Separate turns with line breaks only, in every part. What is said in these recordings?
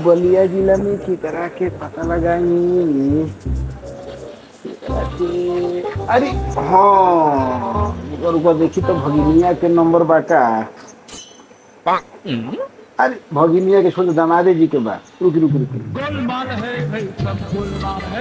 बलिया जिला में केकरा के पता लगाई। अरे हाँ, रुको देखी तो भगिनिया के नंबर बा का। अरे भगिनिया के छोड़ दामादे जी के बा। रुक रुक रुक
गोलमाल है भाई, सब गोलमाल है।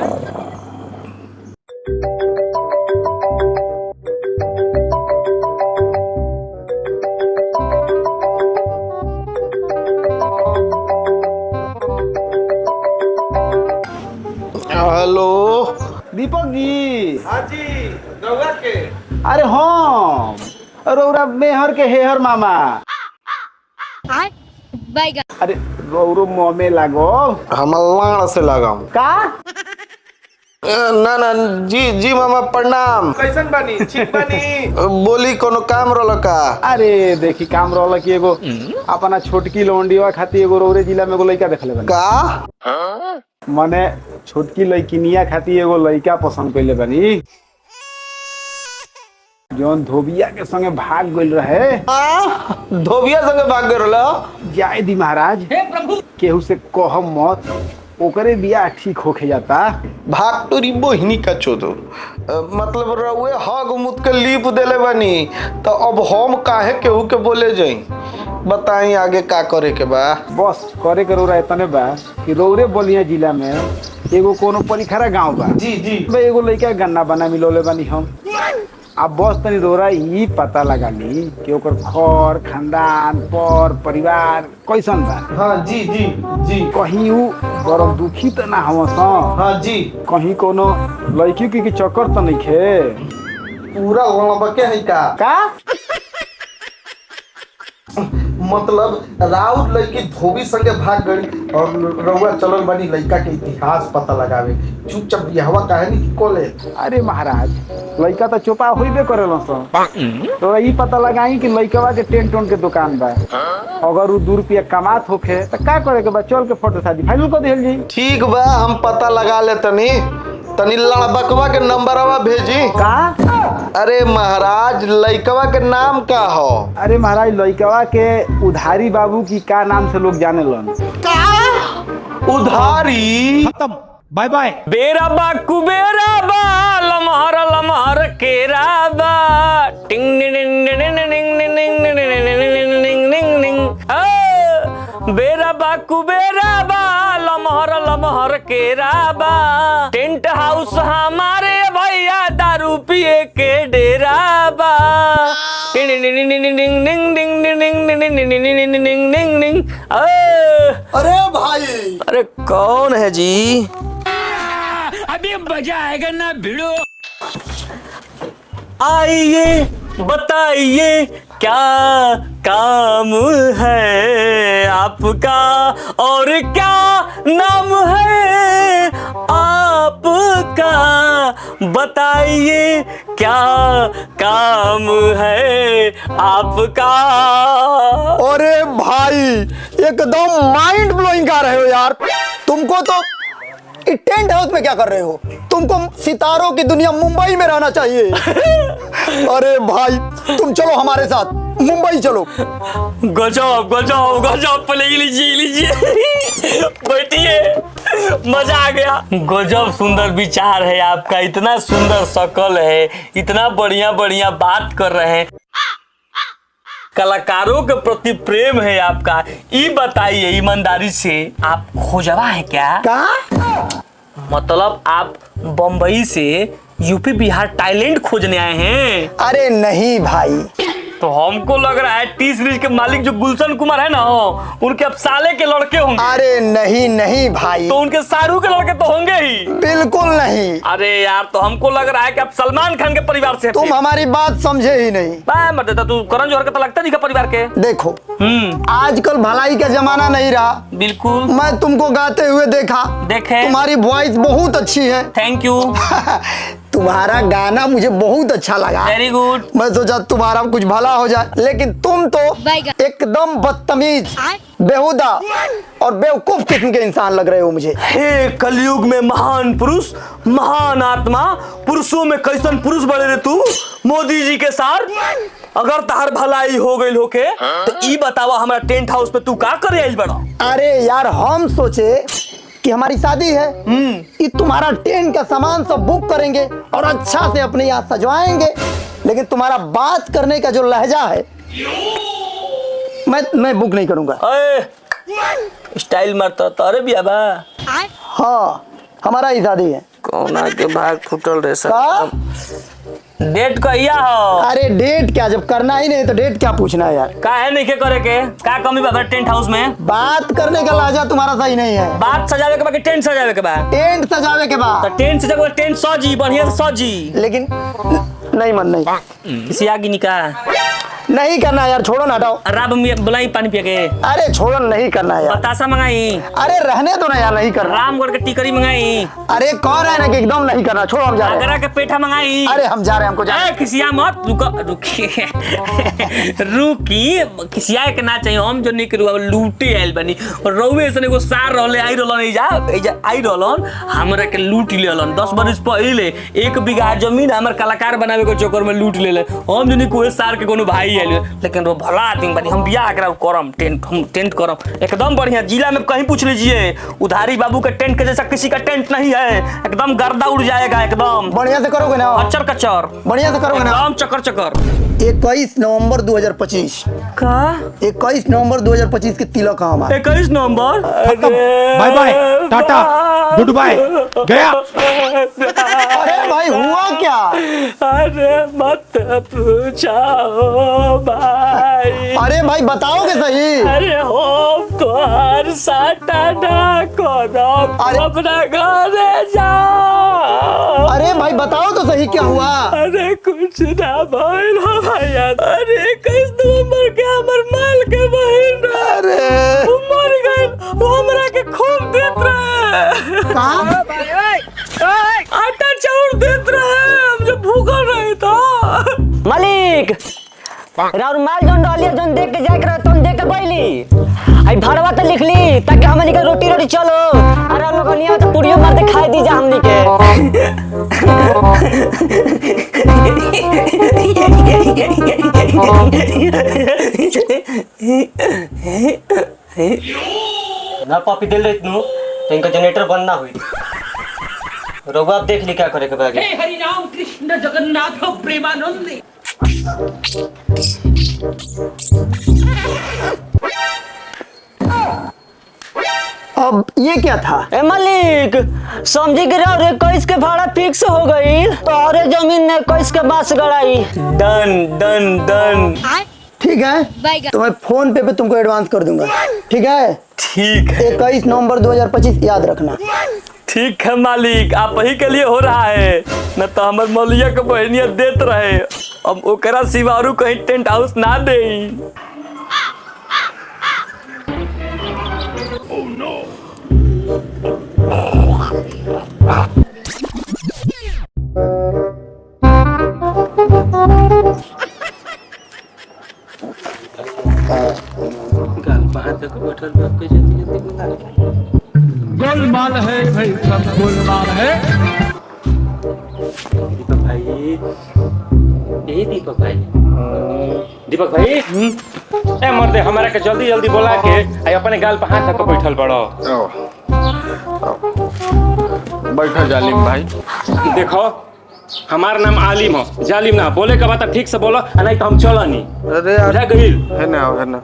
हेलो दीपक जी।
हाँ जी, रउआ के।
अरे हाँ, रौरा मेहर के हेहर मामा। अरे रौरो मुँह में लागो।
हम लाड़ से लगाऊं
का?
ना ना जी जी मामा प्रणाम। कैसन बानी? ठीक बानी? बोली कोनो काम रोल का?
अरे देखी काम रहल कि एगो अपना छोटकी लौंडिया खातिर एगो रौरे जिला में एगो लड़का देखले बानी।
का?
मने छोटकी लड़किनिया खातिर एगो लड़का पसंद कइले बानी, जौन धोबिया के संगे भाग गइल रहे।
धोबिया संगे भाग गए रहलो?
जाए दी महाराज, केहू से कह मत, ओकरे बियाह ठीक होके जाता।
भाग तो रिबो हिनी का चोदो। मतलब रउए हग मुत के लीप देले बानी, तो अब हम काहे केहू के बोले जाई? बताई आगे का करे के बा?
बस करे के रौरा इतने बा कि रौरे बलिया जिला में एगो कोनो परिखरा गांव बा।
जी जी।
एगो लड़का गन्ना बना मिलौले बानी हम। अब बस तनी रौरा ई पता लगा ली कि ओकर घर खानदान पर परिवार कैसन बा।
हाँ जी जी जी।
कहीं ऊ बड़ दुखी तो ना हवस,
हाँ जी।
कहीं कोनो लड़की के चक्कर तो नहीं खे।
पूरा लड़बा के है का? मतलब राउत लड़की धोबी संगे भाग गई और रउआ चलल बानी लड़का के इतिहास पता लगावे। चुपचाप बियाहवा काहे नहीं कोले?
अरे महाराज, लड़का तो चोपा होइबे करेला सन। तो ई पता लगाई कि लड़कवा के टेंट टोन के दुकान बा। अगर उ 2 रुपया कमात होखे तो का करे के बा? चल के फोटो शादी फाइनल कर देल जी।
ठीक बा, हम पता लगा ले तनी लड़बकवा के नंबरवा भेजी
का?
अरे महाराज, लड़कवा के नाम का हो?
अरे महाराज, लड़कवा के उधारी बाबू की का नाम से लोग जाने लन।
उधारी?
खत्म, बाय बाय।
बेरा बा कुबेरा बा, लमहर लमहर केरा बा, टिंग टिंग टिंग टिंग टिंग टिंग टिंग टिंग टिंग टिंग। बेरा बा कुबेरा बा, लमहर लमहर केरा बा, टेंट हाउस हमारे भैया, दारू पिए के डेरा बा। टिंग टिंग टिंग टिंग टिंग टिंग टिंग टिंग टिंग टिंग टिंग टिंग टिंग।
अरे भाई,
अरे कौन है जी?
अभी मजा आएगा ना भिड़ो।
आइए बताइए क्या काम है आपका और क्या नाम है आपका, बताइए क्या काम है आपका।
अरे भाई, एकदम माइंड ब्लोइंग गा रहे हो यार। तुमको तो टेंट हाउस में क्या कर रहे हो? तुमको सितारों की दुनिया मुंबई में रहना चाहिए। अरे भाई, तुम चलो हमारे साथ, मुंबई चलो।
गजब गजब गजब, पहले लीजिए लीजिए, बैठिए, मजा आ गया। गजब सुंदर विचार है आपका, इतना सुंदर शकल है, इतना बढ़िया बढ़िया बात कर रहे हैं, कलाकारों के प्रति प्रेम है आपका। ये बताइए ईमानदारी से, आप खोजवा है क्या? मतलब आप बम्बई से यूपी बिहार टैलेंट खोजने आए हैं?
अरे नहीं भाई,
तो हमको लग रहा है टी सीरीज के मालिक जो गुलशन कुमार है ना, उनके अब साले के लड़के होंगे।
अरे नहीं नहीं भाई,
तो उनके शाहरुख के लड़के तो होंगे ही।
बिल्कुल नहीं।
अरे यार, तो हमको लग रहा है कि आप सलमान खान के परिवार से।
तुम हमारी बात समझे ही नहीं।
मत देता तू, करण जौहर का तो लगता नहीं का परिवार के।
देखो, आजकल भलाई का जमाना नहीं रहा।
बिल्कुल।
मैं तुमको गाते हुए देखा,
देखे।
तुम्हारी वॉइस बहुत अच्छी है।
Thank you.
तुम्हारा गाना मुझे बहुत अच्छा लगा।
Very good.
मैं सोचा तुम्हारा कुछ भला हो जाए, लेकिन तुम तो एकदम बदतमीज, बेहुदा और बेवकूफ किस्म के इंसान लग रहे हो मुझे।
हे कलयुग में महान पुरुष, महान आत्मा, पुरुषों में कैसन पुरुष बड़े रे तू, मोदी जी के साथ। अगर तहार भलाई हो गई होके तो ई बतावा हमारा टेंट हाउस पे तू का करे आइल बड़ा?
अरे यार हम सोचे कि हमारी शादी है, कि तुम्हारा टेंट का सामान सब बुक करेंगे और अच्छा से अपने यहाँ सजवाएंगे, लेकिन तुम्हारा बात करने का जो लहजा है मैं बुक नहीं करूंगा।
स्टाइल मारता तारे भी आबा।
हाँ हमारा ही शादी है।
कौना के भाग फुटल रे सर।
का?
डेट कहिया हो?
अरे डेट क्या, जब करना ही नहीं तो डेट क्या पूछना है यार।
का है नहीं के करे के? का कमी बा टेंट हाउस में?
बात करने का लहजा तुम्हारा सही नहीं है।
बात सजावे के बा कि टेंट सजावे के बा?
टेंट सजावे के बाद।
तो टेंट सजावे के टेंट सजी बढ़िया से सजी।
लेकिन नहीं मन नहीं।
किसी आगे निका
नहीं करना यार, छोड़ो ना, हटाओ।
राब में बुलाई पानी पिए के।
अरे छोड़ो, नहीं करना है यार।
बतासा मंगाई।
अरे रहने दो ना यार, नहीं करना।
रामगढ़ के टिकरी मंगाई।
अरे कौन है ना कि एकदम नहीं करना, छोड़ो हम जा रहे
आगरा
हैं।
के पेठा मंगाई।
अरे हम जा रहे हैं, हमको जा।
खिसिया मत, रुकी रुकी खिसिया के ना चाहिए। हम जो निक लूटे आइल बनी और रउवे से एगो सार रहले आई रहलन एजा आई रहलन हमरा के लूट लेलन 10 बरस पहले 1 बीघा जमीन हमर कलाकार बनावे के चक्कर में लूट लेले। हम जो निक कोई सार के कोनो भाई आइल, लेकिन वो भला आदमी बनी। हम बियाह करा करम टेंट करम एकदम बढ़िया। जिला में कहीं पूछ लीजिए, उधारी बाबू के टेंट के जैसा किसी का टेंट नहीं है। एकदम गर्दा उड़ जाएगा एकदम।
बढ़िया से करोगे ना?
कचर कचर
बढ़िया से करोगे ना?
एकदम चकर चकर।
21 नवंबर 2025
का
21 नवंबर 2025 के तिलक है हमारा।
21 नवंबर।
Bye bye, tata, good bye, गया।
अरे भाई हुआ क्या?
अरे मत पूछो भाई।
अरे भाई बताओगे सही।
अरे हो तो हर साटाना को
अरे-
अपना घर जाओ।
अरे भाई बताओ तो सही, क्या हुआ?
अरे कुछ ना भइल हो भैया। अरे 21 नवंबर के हमर माल के बहिन
अरे
वो मर गई। वो हमरा के खूब देत रहे।
कहाँ?
आटा चाउर देत रहे, हम जो भूखल रहे तो।
मालिक राउर माल जोन डालिए जोन देख के जाके रहे तुम देख के गइली। आई भरवा तो लिख ली ताकि हमनी के रोटी रोटी चलो। अरे हम लोग नहीं तो पूड़ियो मार के खाई दी जा हमनी के। ना पापी दिल रही तू तो इनका जनरेटर बंद ना हुई। रोगा आप देख ली क्या करे के बागे।
हरि राम कृष्ण जगन्नाथ प्रेमानंद।
अब ये क्या था?
ए मालिक समझी के रहो 21 के भाड़ा फिक्स हो गई तो और जमीन में 21 के बांस गड़ाई।
डन डन डन।
ठीक है, तो मैं फोन पे तुमको एडवांस कर दूंगा। ठीक है?
ठीक है
21 नवंबर 2025 याद रखना।
ठीक है मालिक, आप ही के लिए हो रहा है। न तो हमर मौलिया के बहनिया देत रहे, अब ओकरा सिवारू कहीं टेंट हाउस ना दे।
गोलमाल है भाई, सब गोलमाल है।
दीपक भाई ए मर्दे हमारा के जल्दी जल्दी बोला के आई अपने गाल पे हाथ रख बैठल बड़ो।
बैठो जालिम भाई।
देखो हमार नाम आलिम हो, जालिम ना। बोले का बात ठीक से बोलो, नहीं तो हम चलो नहीं।
अरे यार
बुझा गइल?
है ना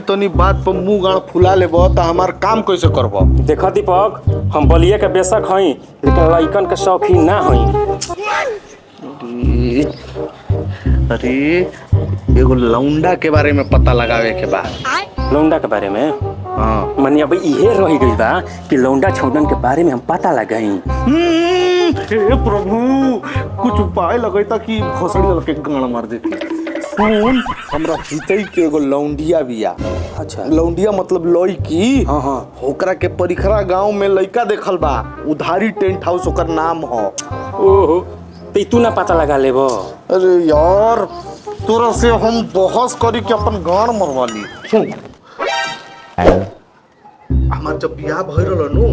तोनी बात पर मुंह गाड़ फुला लेबो तो हमार काम कैसे करबो?
देखो दीपक, हम बलिया के बेशक हई लेकिन लइकन के शौकीन ना हई।
अरे एगो लौंडा के बारे में पता लगावे के बाद।
लौंडा के बारे में?
हाँ
मनी अब इहे रह गई बा कि लौंडा छौडन के बारे में हम पता लगाई।
हे प्रभु, कुछ उपाय लगैता कि भोसड़ी लगे गाड़ मार देती। सुन, हमरा हितई के एगो लौंडिया बिया।
अच्छा
लौंडिया मतलब लड़की।
हाँ हाँ।
ओकरा के परिखरा गांव में लड़का देखल बा, उधारी टेंट हाउस ओकर नाम हो।
ओहो तो तू ना पता लगा लेबो?
अरे यार तोरा से हम बहस करी के अपन गाड़ मरवा ली। सुन, हमार जब बियाह भइल रहल नु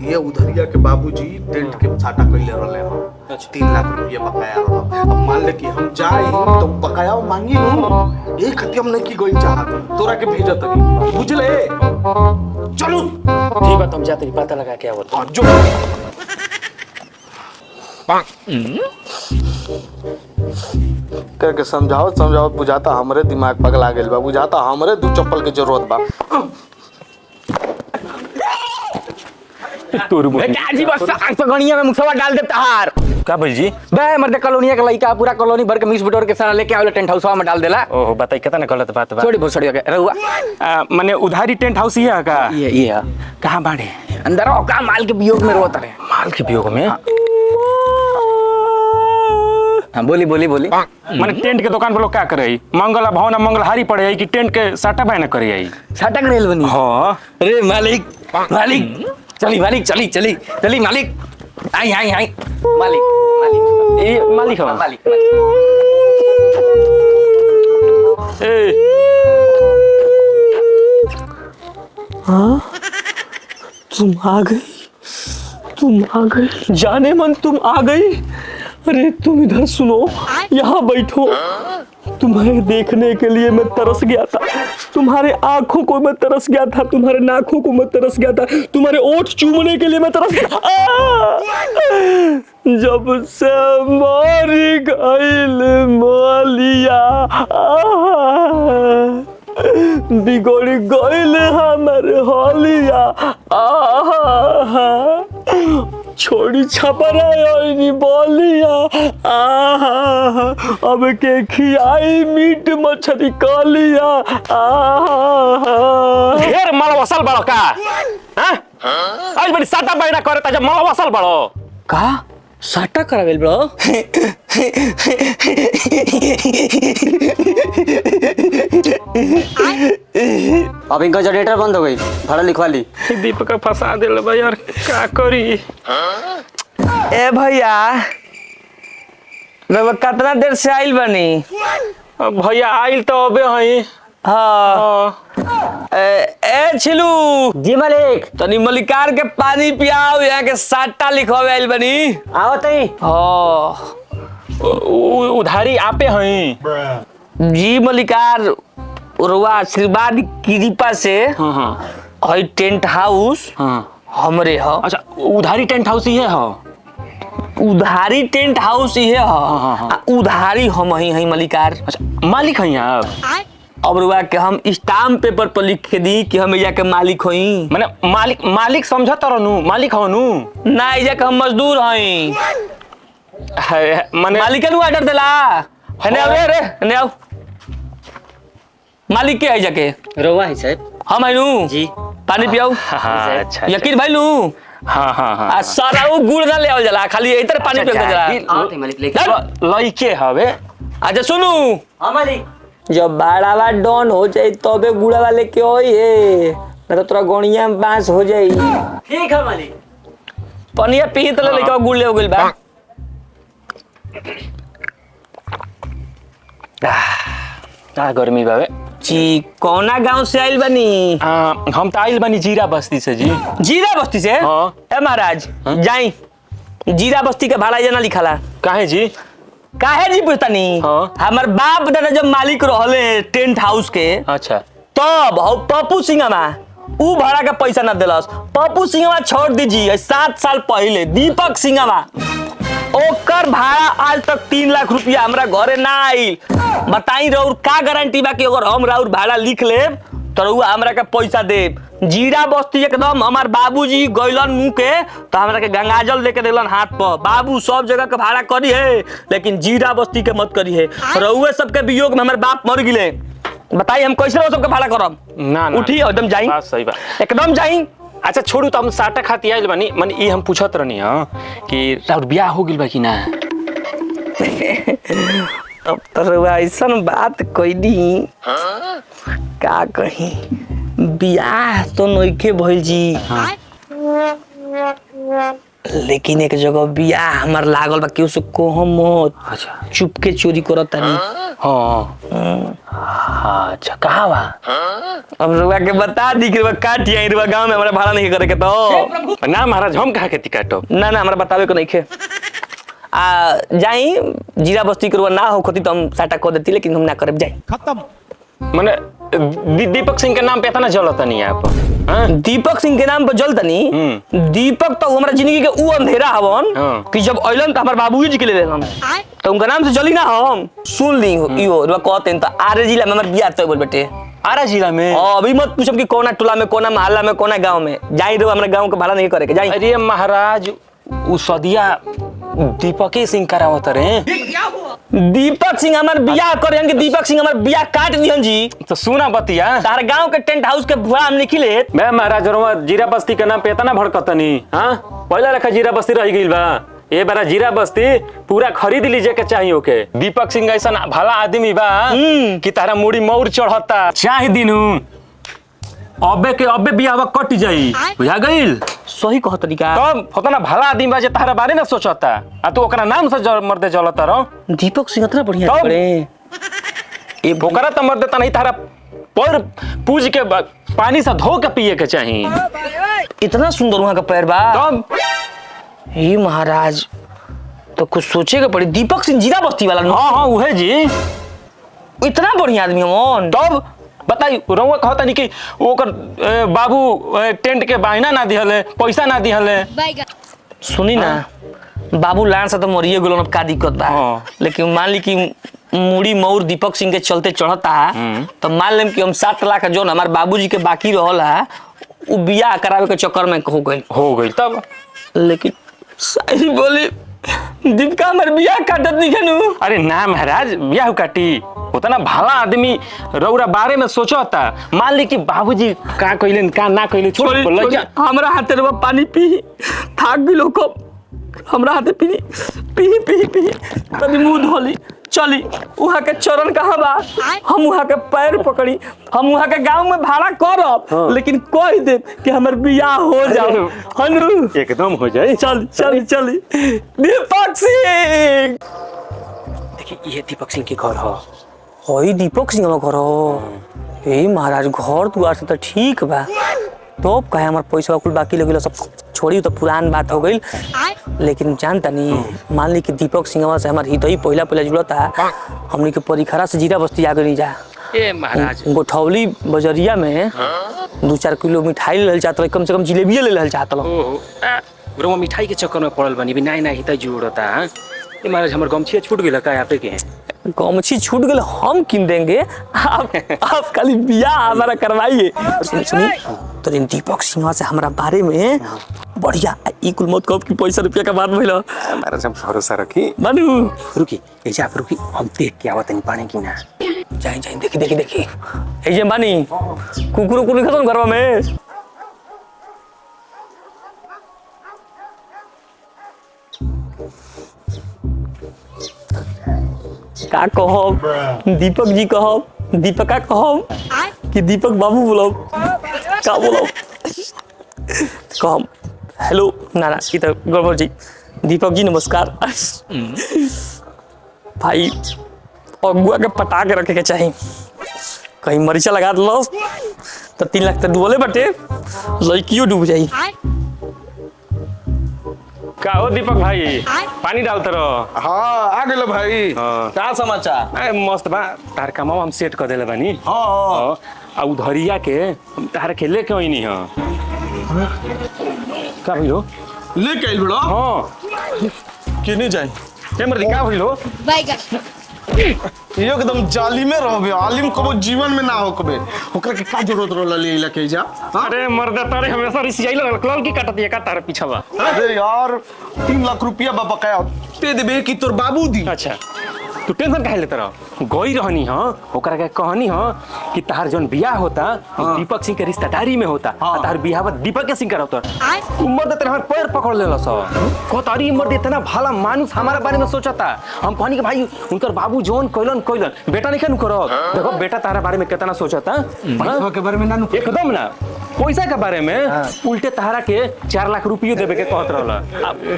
ये उधरिया के बाबूजी टेंट के साटा कइले रहले हो 3 लाख रुपया बकाया रहल। अब मान ले कि हम जाई तो बकाया मांगी नु ए खती हम नहीं की गई चाहत तोरा के भेजत तनी बुझले। चलो
ठीक है तुम जाते पता लगा क्या होता
जो करके समझाओ बुझाता हमरे दिमाग पगला गेल बा, बुझाता हमरे 2 चप्पल के जरूरत बा।
जी बस आग पे गणिया में मुसवा डाल दे तहार।
क्या बोल जी?
बे मर्दे कॉलोनिया के लइका पूरा कॉलोनी भर के मिक्स बिटोर के सारा लेके आवेला टेंट हाउसवा में डाल देला।
ओह बताई कितना गलत बात बा।
छोड़ी भोसड़ी के रहुआ
माने उधारी टेंट हाउस ही है का?
ये
कहाँ बाड़े?
अंदर का माल के वियोग में रोत रहे।
माल के वियोग में?
हाँ बोली
माने टेंट के दुकान पर लोग क्या करे? मंगल भवन मंगलहारी पड़े कि टेंट के साटा बहना करे?
साटा करेल बनी।
हाँ
अरे मालिक चली मालिक चली मालिक आई मालिक
ये मालिक हो।
तुम आ गई जाने मन तुम आ गई। अरे तुम इधर सुनो, यहाँ बैठो। तुम्हें देखने के लिए मैं तरस गया था, तुम्हारे आंखों को मैं तरस गया था, तुम्हारे नाखों को मैं तरस गया था, तुम्हारे ओठ चूमने के लिए मैं तरस गया। जब से मारी गईल मालिया बिगड़ गईल हमर होलिया छोड़ी छपरा बोलिया अब के खियाई मीट मछली कालिया
ढेर माल वसल बड़ो का? आज बड़ी साटा बैठा करे ता जब माल वसल बड़ो
का साटा करावेल ब्रो। अब इनका जनरेटर बंद हो गई, भाड़ा लिखवा ली।
दीपक का फंसा दिल भाई यार, क्या करी?
ए भैया मैं कितना देर से आइल बनी?
भैया आइल तो अबे हई।
हाँ ए छिलू
जी मालिक।
तनी मलिकार के पानी पियाओ, यहाँ के साटा लिखवावे आइल बनी।
आओ तई।
हाँ
उधारी आपे हई
जी मलिकार, रुआ आशीर्वाद कृपा से हई टेंट हाउस हमरे ह।
अच्छा उधारी टेंट हाउस ही है?
उधारी टेंट हाउस ही है। उधारी हम ही हई मलिकार।
अच्छा मालिक हई आप?
अब रुआ के हम स्टाम्प पेपर पर लिख के दी कि हम के मालिक होई।
माने मालिक समझत रहनु, मालिक हो नु
ना इजा के हम मजदूर हई।
माने
मालिक के ऑर्डर देला हने आवे रे हने आओ। मालिक के है जाके
रोवा है साहब।
हम आइनु
जी
पानी पियाओ।
अच्छा
यकीन भाई लू।
हाँ
आ सारा वो गुड़ ना ले आवल जाला, खाली इधर पानी पियल जाला।
आओ तई मालिक लेके।
लइके हवे।
अच्छा सुनू,
हां मालिक।
जब बाड़ावा डॉन हो जाए तबे गुड़ावा लेके ओई है, ना तो तोरा गोणिया में बांस हो जाई।
ठीक है मालिक।
पनिया पी त लेके गुड़ ले हो गइल बा।
गर्मी बावे
जी कौना गांव से आइल बनी?
हम तो आइल बनी जीरा बस्ती से जी।
जीरा बस्ती से?
हाँ।
ए महाराज जाई, जीरा बस्ती के भाड़ा जना लिखाला।
काहे जी?
काहे जी पूछतानी?
हाँ।
हमार बाप दादा जब मालिक रहले टेंट हाउस के,
अच्छा
तब पप्पू सिंहमा ऊ भाड़ा का पैसा न दिलस। पप्पू सिंहमा छोड़ दीजिए, 7 साल पहले दीपक सिंहमा ओकर भाड़ा आज तक 3 लाख रुपया हमरा घरे ना आइल। बताई रउर का गारंटी बा कि अगर हम राउर भाड़ा लिख लेब तो रउआ हमरा के पैसा देब? जीरा बस्ती एकदम हमार बाबूजी गइलन मुँह के तो हमरा के गंगाजल लेके देलन हाथ पर। बाबू सब जगह के भाड़ा करी है लेकिन जीरा बस्ती के मत करी है। रउए सबके वियोग में हमार बाप मर गिले। बताई हम कैसे रहो सबके भाड़ा करब?
ना
उठी एकदम जाई,
बात सही बात
एकदम जाई।
अच्छा छोड़ू तो हम साटा खाती आइल बनी। मन ई हम पूछत रहनी हां कि राउर बियाह हो गिल बा कि ना?
अब तो रउआ ऐसन बात कइली का कही, बियाह तो नइखे भइल जी। लेकिन एक जगह बिया हमार लागल बा केहू से कहो मत।
अच्छा
चुपके चोरी करत तानी।
हाँ अच्छा कहाँ बा?
अब रुआ के बता दी कि रुआ काट आई रुआ गांव में हमारा भाड़ा नहीं करे के तो
ना महाराज हम कहाँ के टिकटो
ना हमरा बतावे को नहीं खे। जाई जीरा बस्ती के रुआ ना हो खती तो हम साटा कर देती लेकिन हम ना करब जाई।
खत्म।
मैंने दीपक सिंह के नाम पे इतना जलता नहीं आप?
दीपक सिंह के नाम पर जलतनी। दीपक तो हमारा जिंदगी के ऊ अंधेरा हवन कि जब अइलन तो हमारे बाबूजी जी के ले लेलन तो उनका नाम से जली ना हम। सुन ली इहो रुआ कहते तो आरे जिला में हमार बियाह तो बोल बेटे।
आरा जिला में?
अभी मत पूछब कि कोना टोला में कोना मोहल्ला में कोना गांव में जाई रो हमरा गांव के भाड़ा नहीं करे के जाई।
अरे महाराज उ सदिया दीपक सिंह करावत रे।
दीपक सिंह हमार बियाह करे कि दीपक सिंह हमार बियाह काट दिहन जी।
तो सुना बतिया
तार गांव के टेंट हाउस के भुआ हम निकले
मैं महाराज रोमा जीरा बस्ती के नाम पे इतना भड़कतनी। हाँ पहला लेखा जीरा बस्ती रह गई बा ये बारा जीरा बस्ती पूरा खरीद लीजिए के चाहिए ओके। दीपक सिंह ऐसा भला आदमी बा कि तारा मुड़ी मौर चढ़ता चाहे दिनू अबे के अबे बियाह कट जाई बुझा गइल।
सही कह तरीका
तब होता ना भला आदमी बा जे तारा बारे में सोचता आ तू ओकरा नाम से मर्दे जलता रहो।
दीपक सिंह इतना बढ़िया
तब?
पड़े
ए ओकरा तो मर्दे ता नहीं तारा पर पूज के पानी से धो के पिए के चाहिए।
इतना सुंदर वहां का पैर बा।
तब
हे महाराज तो कुछ सोचेगा पड़ी। दीपक सिंह जीरा बस्ती वाला
हाँ हाँ उहे जी
इतना बढ़िया आदमी हमन।
तब बताई रउआ कहता नहीं कि ओकर बाबू टेंट के बहाना ना दिहले पैसा ना दिहले।
सुनी ना बाबू लान से तो मरिए गेलो अब का दिक्कत बा। लेकिन मान ली कि मुड़ी मौर दीपक सिंह के चलते चढ़ता तो मान लेम कि हम 7 लाख जो हमारे बाबूजी के बाकी रहला वो बियाह करावे के चक्कर में हो गई।
तब
लेकिन सही बोली दीपका हमारे बियाह काटत नहीं खनु।
अरे ना महाराज बियाह काटी उतना भला आदमी रउरा बारे में सोचता। मान ली कि बाबूजी का कइलन का ना कइले छोड़
हमरा हाथे रे पानी पी थाक गेलो कब हमरा हाथे पी तभी मुंह धोली चली वहाँ के चरण कहाँ बा हम वहाँ के पैर पकड़ी हम वहाँ के गांव में भाड़ा करब लेकिन कह दे कि हमार बियाह हो जाओ हनु
एकदम हो जाए।
चली दीपक सिंह
देखिए ये दीपक सिंह के घर हो।
होई दीपक सिंह का घर हो। हे महाराज घर दुआर से तो ठीक बा तो कहे हमार पैसा कुल बाकी लगे सब छोड़ी तो पुरान बात हो गई। लेकिन जानता नहीं मान ली कि दीपक सिंह से हमार हितई पहला जुड़ता हमनी के परिखरा से जीरा बस्ती आ गई जा।
ए महाराज
गोठौली बजरिया में 2-4 किलो मिठाई ले चाहत कम से कम जिलेबिया ले चाहत
रोमा मिठाई के चक्कर में पड़ल बनी ना हितई जुड़ता। ए महाराज हमर गमछिया छूट गेल का यहाँ पे के
गमछी छूट गए हम किन देंगे आप खाली बियाह हमारा करवाइए। सुनी तो दीपक सिंह से हमारा बारे में बढ़िया कुल मत कब की पैसा रुपया का बात भइला
हमारा सब भरोसा रखी
मानू
रुकी ऐसा रुकी हम देख के आवत नहीं पानी की ना
जाई देखी ए जे मानी कुकुर खतम घरवा में का कहब दीपक जी कहब दीपका कहब कि दीपक बाबू बोलब का बोलब कहब हेलो ना ई तो गड़बड़ जी। दीपक जी नमस्कार। भाई अगुआ के पटा के रखे के चाहिए कहीं मरीचा लगा दलो तो 3 लाख तक डूबले बटे लड़कियों डूब जाई।
का हो दीपक भाई पानी डालते रहो।
हाँ आ गेलो भाई
हाँ।
क्या समाचार?
मस्त बा तार कमाओ हम सेट कर देले बानी।
हाँ
आ उधरिया के हम तार के लेके आइनी हां का भइलो
लेके आइल बड़ो।
हां
केने जाई?
ए मर्दी का भइलो
एकदम जाली में रहोगे आलिम कबो जीवन में ना हो कबे ओकरा के का जरूरत रोला ले इला के जा।
अरे मर्दा तारे हमेशा रिसियाई लगल की काटत ये का तार पीछवा।
अरे यार 3 लाख रुपया बा बकाया दे देबे कि तोर बाबू दी।
अच्छा तू टेंशन काहे लेत रह गई रहनी हां ओकरा के कहनी हां कि तार जोन बियाह होता दीपक सिंह के रिश्तेदारी में होता तार बियाह दीपक के सिंह करत उम्र दे हमारे पैर पकड़ लेला सब को तारी उम्र दे इतना भला मानुस हमारे बारे में सोचता। हम कहनी कि भाई उनकर बाबू जोन कइलन बेटा नहीं कनु करत देखो बेटा तारा बारे में कितना सोचता के बारे में ना एकदम ना पैसा के बारे में उल्टे तहरा के 4 लाख रुपये देवे के कहत रहला।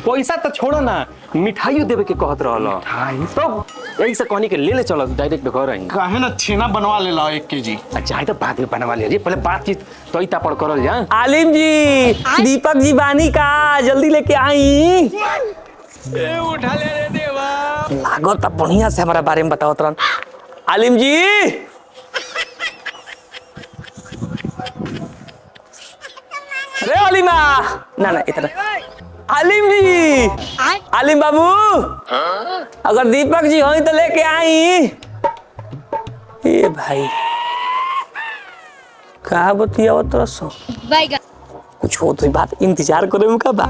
पैसा तो छोड़ो ना, मिठाइयो देवे के कहत रहला। तो यही से कहनी के ले चलो डायरेक्ट घर आई।
काहे ना छेना बनवा ले ला 1 केजी।
अच्छा तो बाद में बनवा ले, पहले बातचीत तो ही तापड़ करल जा।
आलिम जी, दीपक जी बानी का जल्दी लेके आई।
उठा ले रे देवा।
लागत अब बढ़िया से हमारा बारे में बताओ तुरंत। आलिम जी, अरे आलिमा, ना इतना। आलिम जी, आलिम बाबू, अगर दीपक जी हो तो लेके आई। ए भाई, कहा बतिया तरसो कुछ हो तो बात इंतजार करे मुका बा।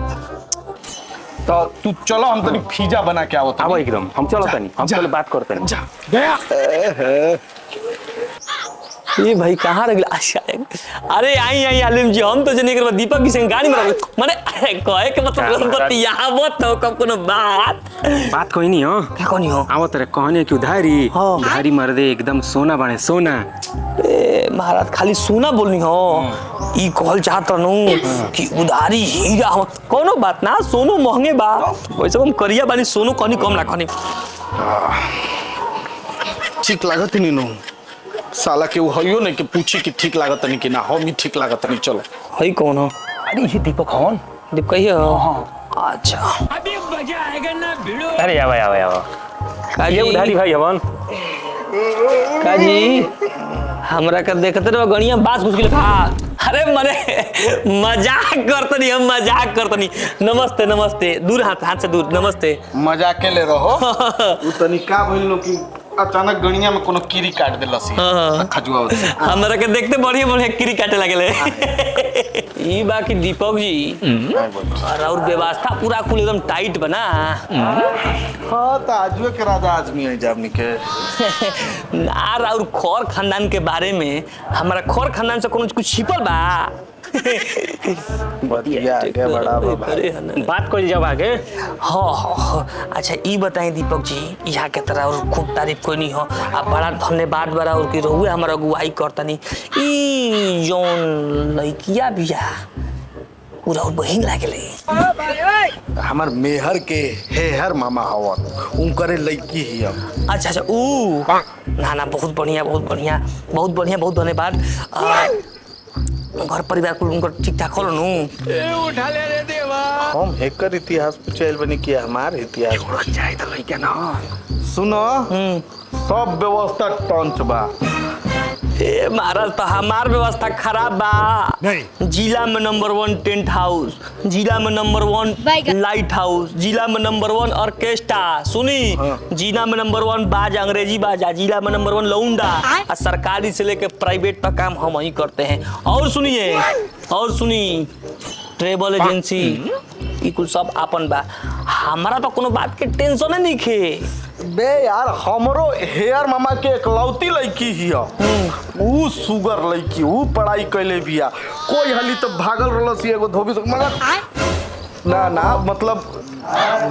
तो तू चलो, हम तनी पिज्जा बना के आवत।
अब एकदम हम चलो तनी, हम पहले बात करते हैं।
जा
गया।
ये भाई कहाँ रह गया? अच्छा, अरे आई आलिम जी, हम तो जने के दीपक की संग गाड़ी में माने कहे के मतलब बतियावत हो कब कोनो बात
कोई नहीं हो।
क्या कोनी हो?
आवत रे कहने की उधारी।
हाँ।
उधारी मर दे एकदम सोना बने सोना।
ए महाराज खाली सोना बोलनी हो, ई कहल चाहत रहनु कि उधारी हीरा हो। कोनो बात ना, सोनो महंगे बा, वैसे हम करिया बानी, सोनो कनी कम ना कनी।
ठीक लागत नहीं नो साला के हइयो नहीं के पूछी कि ठीक लागत नहीं कि ना, हम ही ठीक लागत नहीं। चलो
हई कौन हो?
अरे ये दीपक कौन?
दीपक ही हो? हाँ। अच्छा,
अभी मजा आएगा ना भिड़ो।
अरे आवा
काजी
ये उधारी भाई हवन।
काजी हमरा कर देखते रहो गणिया बास घुस गेल खा। अरे मरे मजाक करतनी, हम मजाक करतनी। नमस्ते नमस्ते, दूर हाथ से दूर, नमस्ते।
मजाक के ले रहो। उ तनी का भइलो कि अचानक गणिया में कोनो कीड़ी काट देलसी। खजुआ
हमरा के देखते बढ़िया बढ़िया कीड़ी काटे लगले। ई बाकी दीपक जी और व्यवस्था पूरा कुल एकदम टाइट बना।
हां तो आजवे के राजा आदमी है जामनी के।
ना और खौर खानदान के बारे में, हमारा खौर खानदान से कोनो कुछ छिपल बा?
बतिया आगे बड़ा बाबा।
बात कोई जब आगे।
हाँ। अच्छा ई बताएं दीपक जी, यहाँ के तरह और खूब तारीफ कोई नहीं हो, आप बड़ा धन्यवाद बड़ा और की रहुए हमारा अगुवाई करतनी। ई जौन लइकिया बिया पूरा बहिन लागले।
हमर मेहर के हेहर मामा हवन, उनकरे लड़की ही हम।
अच्छा ऊ ना बहुत बढ़िया बहुत धन्यवाद। घर परिवार कुल उनकर ठीक ठाक होलो नु?
उठा ले रे देवा।
हम हेकर इतिहास पूछेल बनी कि हमार इतिहास
जाए तो लइका ना।
सुनो, सब व्यवस्था टंच बा।
ए महाराज तो हमार व्यवस्था खराब बा।
नहीं।
जिला में नंबर 1 टेंट हाउस, जिला में नंबर 1 लाइट हाउस, जिला में नंबर 1 ऑर्केस्ट्रा, सुनी जिला में नंबर 1 बाजा, अंग्रेजी बाजा, जिला में नंबर 1 लौंडा, और सरकारी से लेके प्राइवेट तक काम हम ही करते हैं। और सुनी ट्रेवल एजेंसी, ई कुल सब आपन बा। हमारा तो कोनो बात के टेंशन नहीं खे।
बे यार, हमरो हेयर मामा के एकलौती लड़की हिया। ऊ सुगर लड़की, ऊ पढ़ाई कैले बिया। कोई हाली तो भागल रहलसी एगो धोबी से, मगर ना मतलब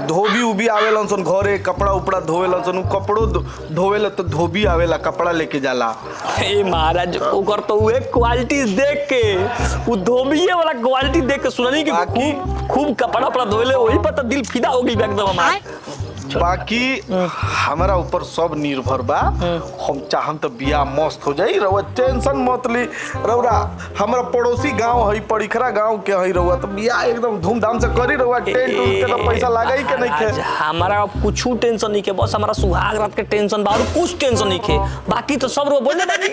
धोबी उबी आवेलन सन घरे, कपड़ा उपड़ा धोवेलन सन। कपड़ो धोवेला तो धोबी आवेला, कपड़ा लेके जाला।
ए महाराज ओकर तो वे क्वालिटी देख के, उ धोबिये वाला क्वालिटी देख के सुननी कि खूब कपड़ा उपड़ा धोले, वही पर तो दिल फिदा हो गई एकदम हमार।
बाकी हमारा ऊपर सब निर्भर बा। हम चाहम तो बिया मस्त हो जाई। रउआ टेंशन मत ली। रउरा हमारा पड़ोसी गांव है, पड़िखरा गांव के है। रउआ तो बिया एकदम धूमधाम से करी। रउआ टेंट के तो पैसा लगाई के नहीं खे।
हमारा कुछ टेंशन नहीं के, बस हमारा सुहाग रात के टेंशन बा, और कुछ टेंशन नहीं के, बाकी तो सब रो बोले बानी।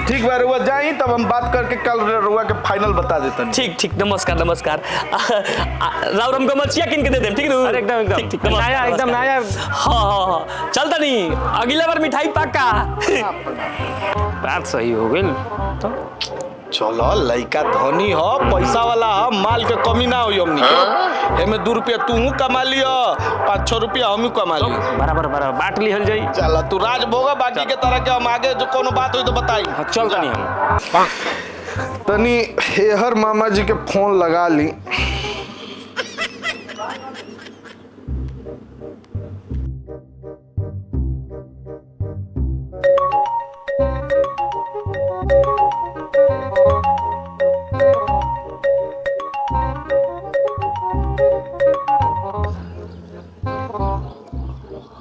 ठीक बा, रउआ जाई तब हम बात करके कल रउआ के फाइनल बता देतन।
ठीक नमस्कार। राउर हमको मछिया किन के दे देम, ठीक है?
अरे एकदम
ठीक
नया, एकदम नया।
हाँ चलता नहीं, अगला बार मिठाई पक्का।
बात सही हो गई तो
चलो, लइका धनी हो, पैसा वाला हो, माल के कमी ना हो। हमनी के एमे 2 रुपया तू कमा लियो, 5-6 रुपया हम कमा लियो।
बराबर बांट लिहल जाई।
चल तू राज भोगा, बाकी के तरह के हम आगे जो कोनो बात हुई तो बताई।
चल तनी हम
तनी हेहर मामा जी के फोन लगा ली।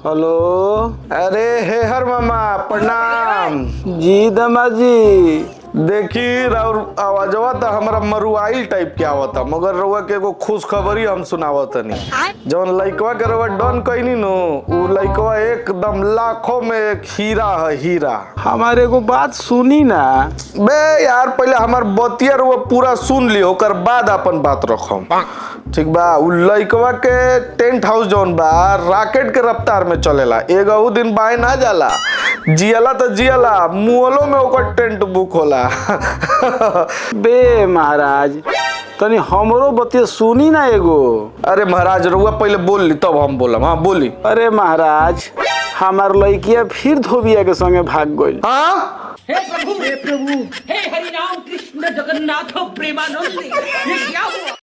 हेलो।
अरे हे हर मामा प्रणाम।
जी दमाजी।
देखी राउर आवाजवा तो हमारा मरुआइल टाइप के आवता, मगर रउआ के एगो खुश खबरी हम सुनावतनी। जौन लइकवा के रउआ डन कइनी नु, उ लइकवा एकदम लाखों में एक हीरा है, हीरा।
हमारे को बात सुनी ना।
बे यार पहले हमार बतिया रउआ पूरा सुन लियो, ओकर बाद अपन बात रखम, ठीक बा? उ लइकवा के टेंट हाउस जौन बा रॉकेट के रफ्तार में चलेला, एगो दिन बाय ना जाला, जियला तो जियला, मुअलो में ओकर टेंट बुक होला।
बे महाराज तनी हमरो बतिया सुनी ना एगो।
अरे महाराज रउआ पहले बोल ली तब हम बोलम। हाँ बोली।
अरे महाराज हमार लड़किया फिर धोबिया के संगे भाग गइल।
हाँ
हे प्रभु हे हरि राम कृष्ण जगन्नाथ प्रेमानंद, ये क्या हुआ?